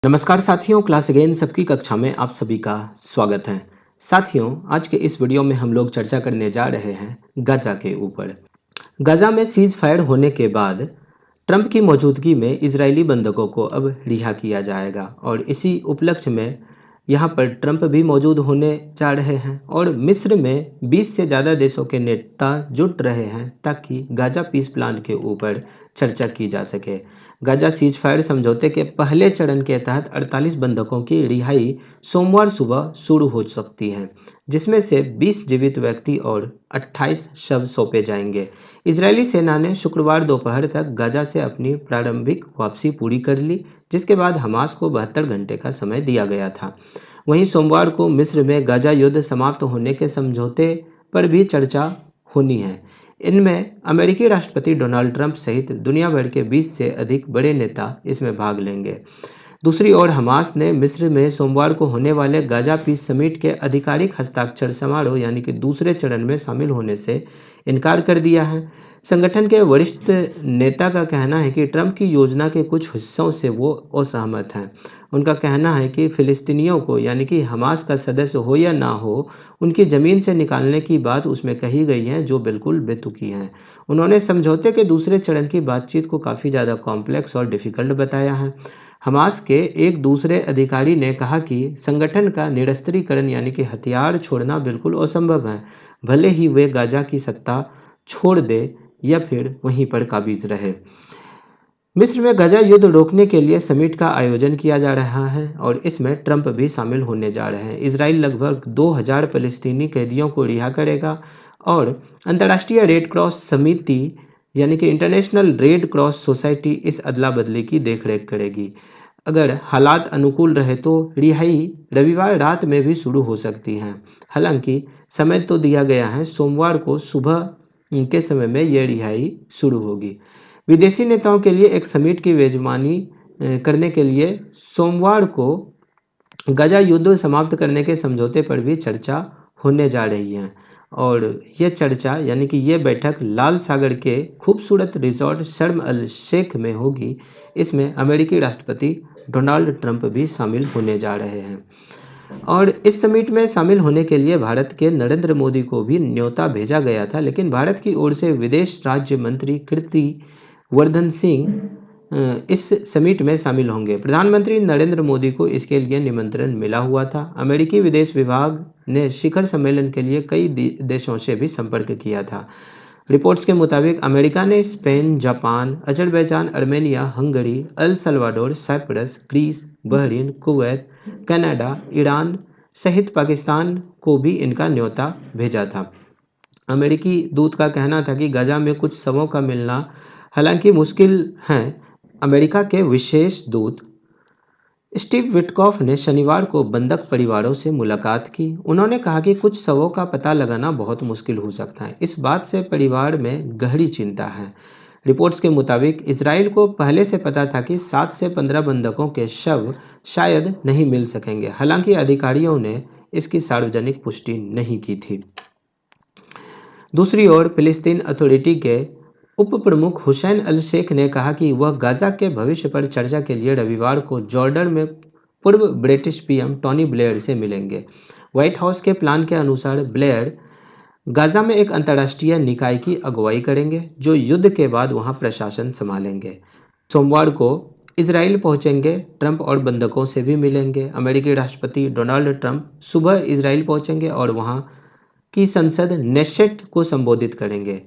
नमस्कार साथियों, class again सबकी कक्षा में आप सभी का स्वागत है। साथियों, आज के इस वीडियो में हम लोग चर्चा करने जा रहे हैं गाजा के ऊपर। गाजा में सीज फायर होने के बाद ट्रंप की मौजूदगी में इजरायली बंधकों को अब रिहा किया जाएगा और इसी उपलक्ष्य में यहाँ पर ट्रंप भी मौजूद होने जा रहे हैं और मिस्र में 20 से ज़्यादा देशों के नेता जुट रहे हैं ताकि गाजा पीस प्लान के ऊपर चर्चा की जा सके। गाजा सीज फायर समझौते के पहले चरण के तहत 48 बंधकों की रिहाई सोमवार सुबह शुरू हो सकती है, जिसमें से 20 जीवित व्यक्ति और 28 शव सौंपे जाएंगे। इजरायली सेना ने शुक्रवार दोपहर तक गाजा से अपनी प्रारंभिक वापसी पूरी कर ली, जिसके बाद हमास को 72 घंटे का समय दिया गया था। वहीं सोमवार को मिस्र में गाजा युद्ध समाप्त होने के समझौते पर भी चर्चा होनी है। इनमें अमेरिकी राष्ट्रपति डोनाल्ड ट्रंप सहित दुनिया भर के 20 से अधिक बड़े नेता इसमें भाग लेंगे। दूसरी ओर हमास ने मिस्र में सोमवार को होने वाले गाजा पीस समिट के आधिकारिक हस्ताक्षर समारोह यानी कि दूसरे चरण में शामिल होने से इनकार कर दिया है। संगठन के वरिष्ठ नेता का कहना है कि ट्रंप की योजना के कुछ हिस्सों से वो असहमत हैं। उनका कहना है कि फिलिस्तीनियों को यानी कि हमास का सदस्य हो या ना हो, उनकी ज़मीन से निकालने की बात उसमें कही गई है जो बिल्कुल बेतुकी हैं। उन्होंने समझौते के दूसरे चरण की बातचीत को काफ़ी ज़्यादा कॉम्प्लेक्स और डिफ़िकल्ट बताया है। हमास के एक दूसरे अधिकारी ने कहा कि संगठन का निरस्त्रीकरण यानी कि हथियार छोड़ना बिल्कुल असंभव है, भले ही वे गाजा की सत्ता छोड़ दे या फिर वहीं पर काबिज रहे। मिस्र में गाजा युद्ध रोकने के लिए समिट का आयोजन किया जा रहा है और इसमें ट्रंप भी शामिल होने जा रहे हैं। इजराइल लगभग 2000 फलस्तीनी कैदियों को रिहा करेगा और अंतर्राष्ट्रीय रेड क्रॉस समिति यानी कि इंटरनेशनल रेड क्रॉस सोसाइटी इस अदला बदली की देखरेख करेगी। अगर हालात अनुकूल रहे तो रिहाई रविवार रात में भी शुरू हो सकती है। हालांकि समय तो दिया गया है, सोमवार को सुबह के समय में यह रिहाई शुरू होगी। विदेशी नेताओं के लिए एक समिट की मेजबानी करने के लिए सोमवार को गाजा युद्ध समाप्त करने के समझौते पर भी चर्चा होने जा रही है और ये चर्चा यानी कि ये बैठक लाल सागर के खूबसूरत रिजॉर्ट शर्म अल शेख में होगी। इसमें अमेरिकी राष्ट्रपति डोनाल्ड ट्रंप भी शामिल होने जा रहे हैं और इस समिट में शामिल होने के लिए भारत के नरेंद्र मोदी को भी न्योता भेजा गया था, लेकिन भारत की ओर से विदेश राज्य मंत्री कीर्ति वर्धन सिंह इस समिट में शामिल होंगे। प्रधानमंत्री नरेंद्र मोदी को इसके लिए निमंत्रण मिला हुआ था। अमेरिकी विदेश विभाग ने शिखर सम्मेलन के लिए कई देशों से भी संपर्क किया था। रिपोर्ट्स के मुताबिक अमेरिका ने Spain, Japan, Azerbaijan, Armenia, Hungary, El Salvador, Cyprus, Greece, Bahrain, Kuwait, Canada, Iran सहित पाकिस्तान को भी इनका न्योता भेजा था। अमेरिकी दूत का कहना था कि गाजा में कुछ शवों का मिलना हालांकि मुश्किल है। अमेरिका के विशेष दूत स्टीव विटकॉफ ने शनिवार को बंधक परिवारों से मुलाकात की। उन्होंने कहा कि कुछ शवों का पता लगाना बहुत मुश्किल हो सकता है। इस बात से परिवार में गहरी चिंता है। रिपोर्ट्स के मुताबिक इजराइल को पहले से पता था कि 7 से 15 बंधकों के शव शायद नहीं मिल सकेंगे। हालांकि अधिकारियों ने इसकी सार्वजनिक पुष्टि नहीं की थी। दूसरी ओर फिलिस्तीन अथॉरिटी के उप प्रमुख हुसैन अल शेख ने कहा कि वह गाजा के भविष्य पर चर्चा के लिए रविवार को जॉर्डन में पूर्व ब्रिटिश पीएम टोनी ब्लेयर से मिलेंगे। व्हाइट हाउस के प्लान के अनुसार ब्लेयर गाजा में एक अंतर्राष्ट्रीय निकाय की अगुवाई करेंगे जो युद्ध के बाद वहां प्रशासन संभालेंगे। सोमवार को इजराइल पहुंचेंगे, ट्रंप और बंधकों से भी मिलेंगे। अमेरिकी राष्ट्रपति डोनाल्ड ट्रंप सुबह इजराइल पहुंचेंगे और वहां की संसद नेशेट को संबोधित करेंगे।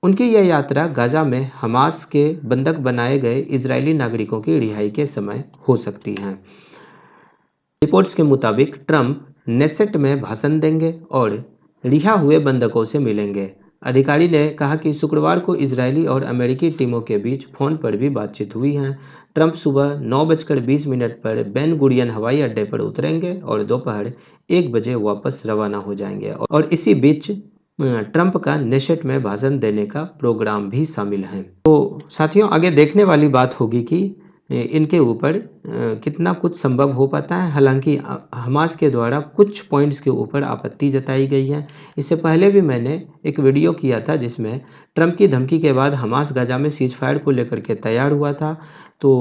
उनकी यह यात्रा गाजा में हमास के बंधक बनाए गए इजरायली नागरिकों की रिहाई के समय हो सकती है। रिपोर्ट्स के मुताबिक ट्रंप नेसेट में भाषण देंगे और रिहा हुए बंधकों से मिलेंगे। अधिकारी ने कहा कि शुक्रवार को इजरायली और अमेरिकी टीमों के बीच फोन पर भी बातचीत हुई है। ट्रंप सुबह 9:20 पर बेन गुरियन हवाई अड्डे पर उतरेंगे और दोपहर 1 बजे वापस रवाना हो जाएंगे और इसी बीच ट्रंप का नेशेट में भाषण देने का प्रोग्राम भी शामिल है। तो साथियों, आगे देखने वाली बात होगी कि इनके ऊपर कितना कुछ संभव हो पाता है। हालांकि हमास के द्वारा कुछ पॉइंट्स के ऊपर आपत्ति जताई गई है। इससे पहले भी मैंने एक वीडियो किया था जिसमें ट्रंप की धमकी के बाद हमास गाजा में सीज फायर को लेकर के तैयार हुआ था। तो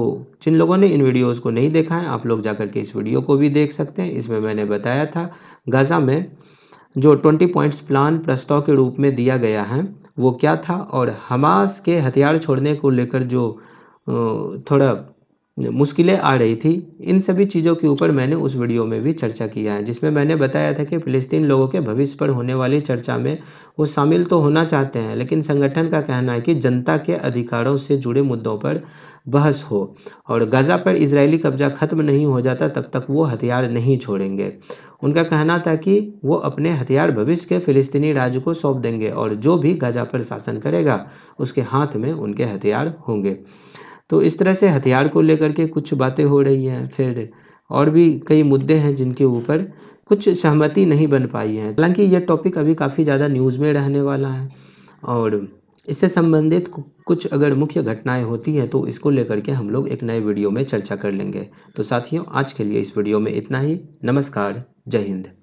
जिन लोगों ने इन वीडियोस को नहीं देखा है, आप लोग जाकर के इस वीडियो को भी देख सकते हैं। इसमें मैंने बताया था गाजा में जो 20 पॉइंट्स प्लान प्रस्ताव के रूप में दिया गया है वो क्या था, और हमास के हथियार छोड़ने को लेकर जो थोड़ा मुश्किलें आ रही थी, इन सभी चीज़ों के ऊपर मैंने उस वीडियो में भी चर्चा किया है, जिसमें मैंने बताया था कि फ़िलिस्तीन लोगों के भविष्य पर होने वाली चर्चा में वो शामिल तो होना चाहते हैं, लेकिन संगठन का कहना है कि जनता के अधिकारों से जुड़े मुद्दों पर बहस हो और गाज़ा पर इजरायली कब्जा खत्म नहीं हो जाता तब तक वो हथियार नहीं छोड़ेंगे। उनका कहना था कि वो अपने हथियार भविष्य के फ़िलिस्तीनी राज्य को सौंप देंगे और जो भी गाज़ा पर शासन करेगा उसके हाथ में उनके हथियार होंगे। तो इस तरह से हथियार को लेकर के कुछ बातें हो रही हैं। फिर और भी कई मुद्दे हैं जिनके ऊपर कुछ सहमति नहीं बन पाई है। हालांकि ये टॉपिक अभी काफ़ी ज़्यादा न्यूज़ में रहने वाला है और इससे संबंधित कुछ अगर मुख्य घटनाएं होती हैं तो इसको लेकर के हम लोग एक नए वीडियो में चर्चा कर लेंगे। तो साथियों, आज के लिए इस वीडियो में इतना ही। नमस्कार, जय हिंद।